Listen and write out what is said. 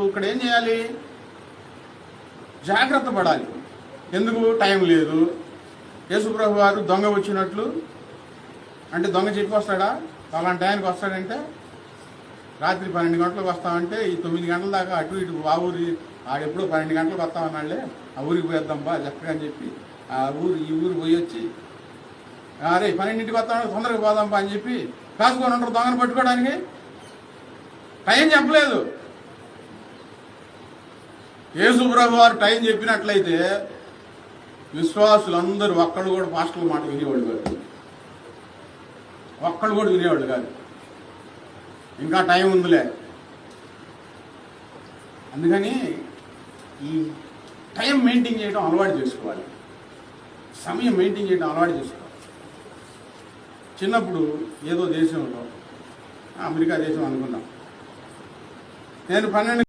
ఇక్కడ ఏం చేయాలి? జాగ్రత్త పడాలి. ఎందుకు? టైం లేదు. యేసుప్రభు వారు దొంగ వచ్చినట్లు అంటే దొంగ చెప్పి వస్తాడా? అలాంటి టైంకి వస్తాడంటే రాత్రి 12 గంటలకు వస్తామంటే ఈ 9 గంటల దాకా అటు ఇటు ఆ ఊరి ఆడెప్పుడో 12 గంటలకు వస్తామన్నాళ్ళే ఆ ఊరికి పోయేద్దాం బా చక్కగా అని చెప్పి ఆ ఈ ఊరు పోయి వచ్చి అరే 12ంటికి వస్తామని తొందరగా పోదాంపా అని చెప్పి కాసుకొని ఉంటారు దొంగను పట్టుకోవడానికి. టైం చెప్పలేదు. యేసుప్రభు వారు టైం చెప్పినట్లయితే విశ్వాసులందరూ ఒక్కళ్ళు కూడా పాస్టర్ల మాట వినేవాళ్ళు కాదు. ఒక్కళ్ళు కూడా వినేవాళ్ళు కాదు. ఇంకా టైం ఉందిలే. అందుకని ఈ టైం మెయింటైన్ చేయడం అలవాటు చేసుకోవాలి. సమయం మెయింటైన్ చేయడం అలవాటు చేసుకోవాలి. చిన్నప్పుడు ఏదో దేశంలో అమెరికా దేశం అనుకున్నాం. నేను 12